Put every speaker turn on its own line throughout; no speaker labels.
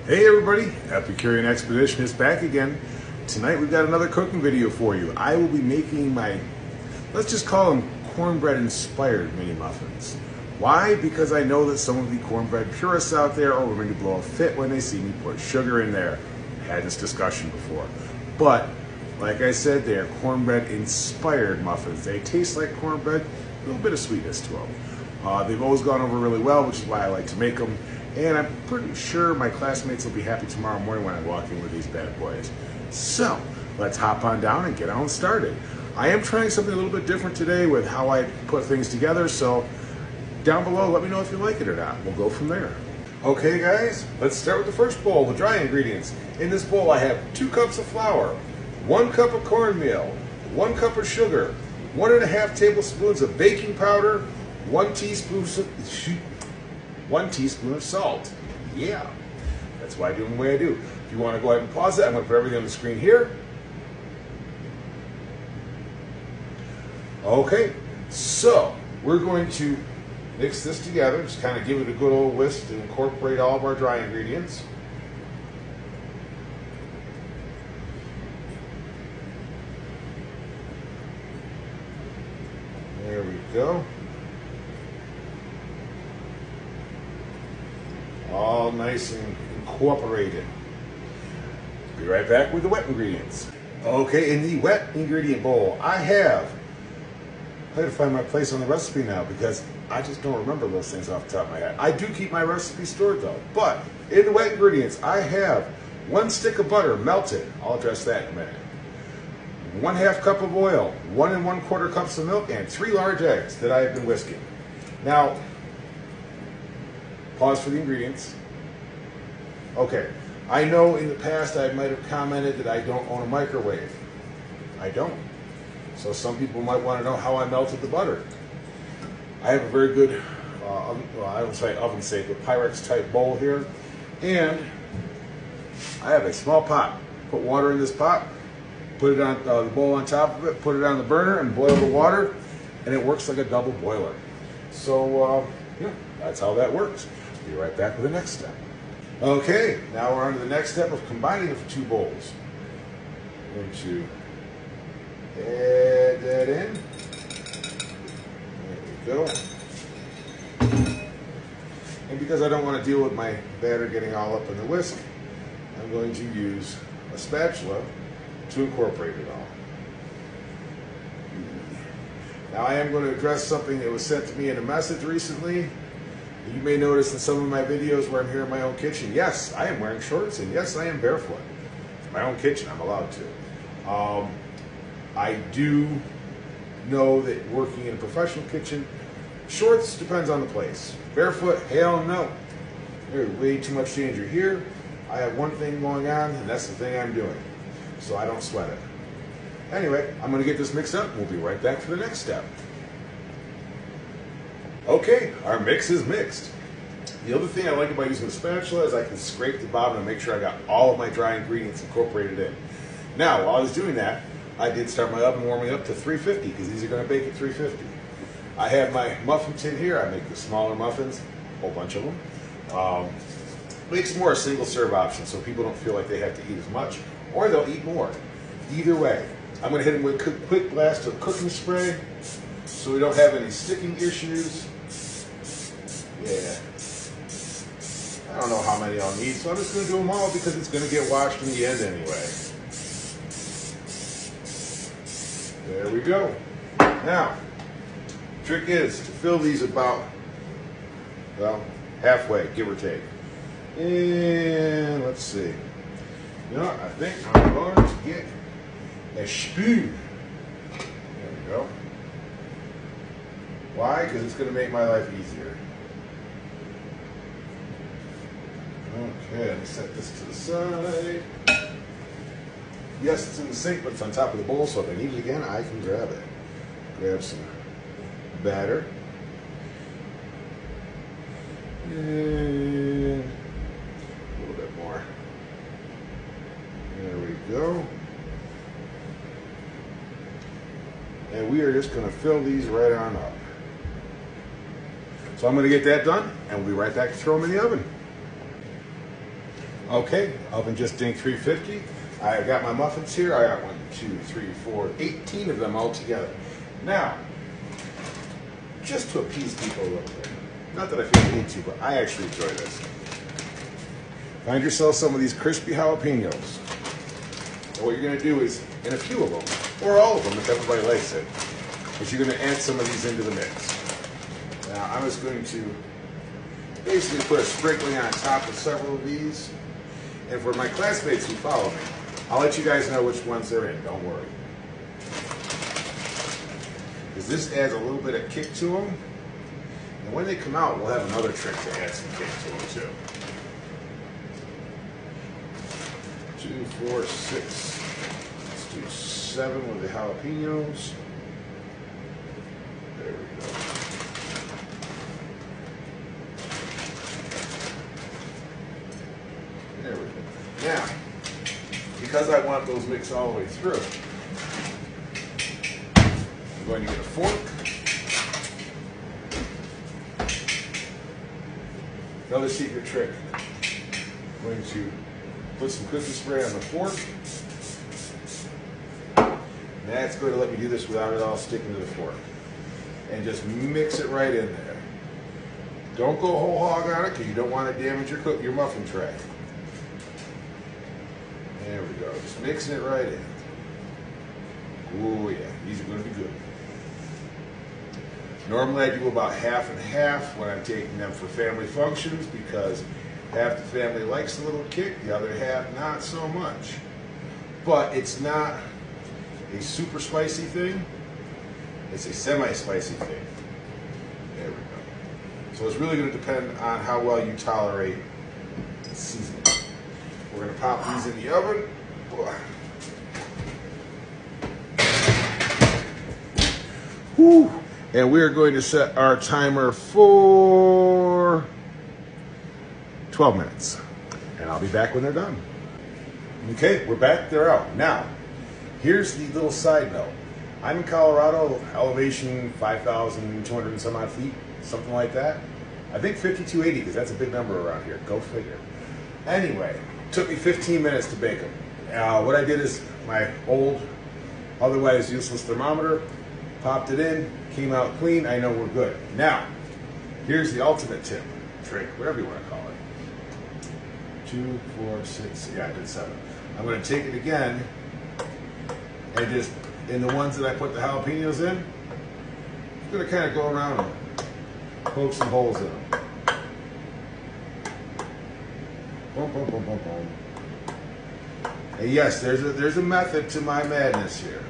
Hey everybody, Epicurean Expedition is back again. Tonight we've got another cooking video for you. I will be making my, let's just call them cornbread inspired mini muffins. Why? Because I know that some of the cornbread purists out there are going to blow a fit when they see me put sugar in there. Had this discussion before. But, like I said, they are cornbread inspired muffins. They taste like cornbread, a little bit of sweetness to them. They've always gone over really well, which is why I like to make them. And I'm pretty sure my classmates will be happy tomorrow morning when I walk in with these bad boys. So, let's hop on down and get on started. I am trying something a little bit different today with how I put things together, so down below, let me know if you like it or not. We'll go from there. Okay guys, let's start with the first bowl, the dry ingredients. In this bowl I have 2 cups of flour, 1 cup of cornmeal, 1 cup of sugar, 1.5 tablespoons of baking powder, 1 teaspoon of salt. Yeah, that's why I do them the way I do. If you want to go ahead and pause it, I'm going to put everything on the screen here. Okay, so we're going to mix this together, just kind of give it a good old whisk to incorporate all of our dry ingredients. There we go. All nice and incorporated. Be right back with the wet ingredients. Okay, in the wet ingredient bowl, I had to find my place on the recipe now because I just don't remember those things off the top of my head. I do keep my recipe stored though. But in the wet ingredients, I have 1 stick of butter melted. I'll address that in a minute. 1/2 cup of oil, 1 1/4 cups of milk, and 3 large eggs that I have been whisking. Now, pause for the ingredients. Okay, I know in the past I might have commented that I don't own a microwave. I don't. So some people might want to know how I melted the butter. I have a very good, I don't say oven safe, but Pyrex type bowl here. And I have a small pot. Put water in this pot, put it on the bowl on top of it, put it on the burner and boil the water, and it works like a double boiler. So, yeah, that's how that works. Be right back with the next step. Okay, now we're on to the next step of combining the 2 bowls. I'm going to add that in. There we go. And because I don't want to deal with my batter getting all up in the whisk, I'm going to use a spatula to incorporate it all. Now I am going to address something that was sent to me in a message recently. You may notice in some of my videos where I'm here in my own kitchen, yes, I am wearing shorts, and yes, I am barefoot. It's my own kitchen, I'm allowed to. I do know that working in a professional kitchen, shorts depends on the place. Barefoot, hell no. There's way too much danger here. I have one thing going on, and that's the thing I'm doing. So I don't sweat it. Anyway, I'm going to get this mixed up, and we'll be right back for the next step. Okay, our mix is mixed. The other thing I like about using a spatula is I can scrape the bottom and make sure I got all of my dry ingredients incorporated in. Now, while I was doing that, I did start my oven warming up to 350 because these are going to bake at 350. I have my muffin tin here. I make the smaller muffins, a whole bunch of them. Makes more a single serve option so people don't feel like they have to eat as much, or they'll eat more. Either way, I'm going to hit them with a quick blast of cooking spray so we don't have any sticking issues. Yeah. I don't know how many I'll need, so I'm just going to do them all because it's going to get washed in the end anyway. There we go. Now, the trick is to fill these about, well, halfway, give or take. And let's see. You know what? I think I'm going to get a spoon. There we go. Why? Because it's going to make my life easier. Okay, let me set this to the side. Yes, it's in the sink, but it's on top of the bowl, so if I need it again, I can grab it. Grab some batter. And a little bit more. There we go. And we are just going to fill these right on up. So I'm going to get that done, and we'll be right back to throw them in the oven. Okay, oven just dinged 350. I got my muffins here. I got 1, 2, 3, 4, 18 of them all together. Now, just to appease people a little bit, not that I feel the need to, but I actually enjoy this. Find yourself some of these crispy jalapenos. And what you're going to do is, in a few of them, or all of them if everybody likes it, is you're going to add some of these into the mix. Now, I was going to basically put a sprinkling on top of several of these. And for my classmates who follow me, I'll let you guys know which ones they're in, don't worry. Because this adds a little bit of kick to them. And when they come out, we'll have another trick to add some kick to them too. 2, 4, 6. Let's do 7 with the jalapenos. There we go. There we go. Now, because I want those mixed all the way through, I'm going to get a fork. Another secret trick. I'm going to put some cookie spray on the fork. And that's going to let me do this without it all sticking to the fork. And just mix it right in there. Don't go whole hog on it because you don't want to damage your muffin tray. There we go. Just mixing it right in. Oh yeah, these are going to be good. Normally I do about half and half when I'm taking them for family functions because half the family likes the little kick, the other half not so much. But it's not a super spicy thing. It's a semi-spicy thing. There we go. So it's really going to depend on how well you tolerate the seasoning. We're going to pop these in the oven. Whew. And we're going to set our timer for 12 minutes. And I'll be back when they're done. Okay, we're back. They're out. Now, here's the little side note. I'm in Colorado, elevation 5,200 and some odd feet, something like that. I think 5,280 because that's a big number around here. Go figure. Anyway, took me 15 minutes to bake them. What I did is my old, otherwise useless thermometer, popped it in, came out clean. I know we're good. Now, here's the ultimate tip, trick, whatever you want to call it. 2, 4, 6, yeah, I did 7. I'm going to take it again and just, in the ones that I put the jalapenos in, I'm going to kind of go around and poke some holes in them. Boom, boom, boom, boom, boom. And yes, there's a method to my madness here.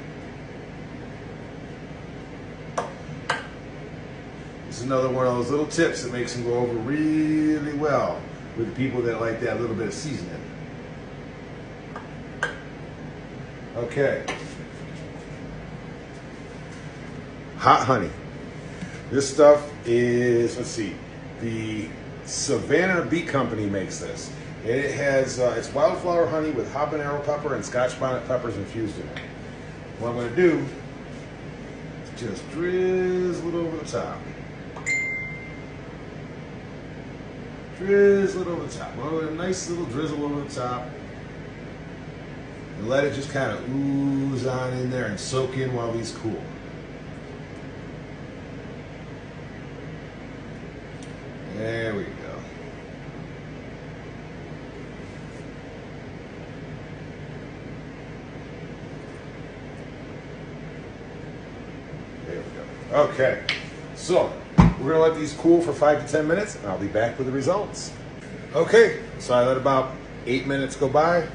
This is another one of those little tips that makes them go over really well with the people that like that little bit of seasoning. Okay. Hot honey. This stuff is, let's see, the Savannah Bee Company makes this. It has, it's wildflower honey with habanero pepper and scotch bonnet peppers infused in it. What I'm going to do is just drizzle it over the top. Drizzle it over the top. A nice little drizzle over the top. And let it just kind of ooze on in there and soak in while these cool. There we go. There we go. Okay, so we're gonna let these cool for 5 to 10 minutes and I'll be back with the results. Okay, so I let about 8 minutes go by,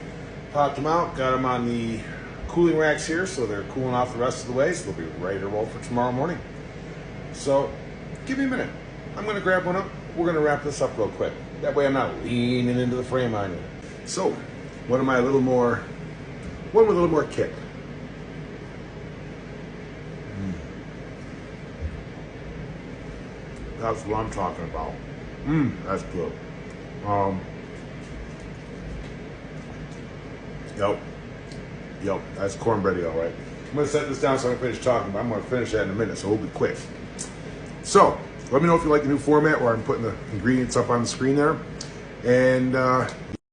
popped them out, got them on the cooling racks here so they're cooling off the rest of the way, so they'll be ready to roll for tomorrow morning. So give me a minute. I'm gonna grab one up. We're gonna wrap this up real quick. That way I'm not leaning into the frame on you. So, one with a little more kick. That's what I'm talking about. That's good. Yep, that's cornbread, all right. I'm gonna set this down so I can finish talking, but I'm gonna finish that in a minute, so we'll be quick. So, let me know if you like the new format where I'm putting the ingredients up on the screen there. And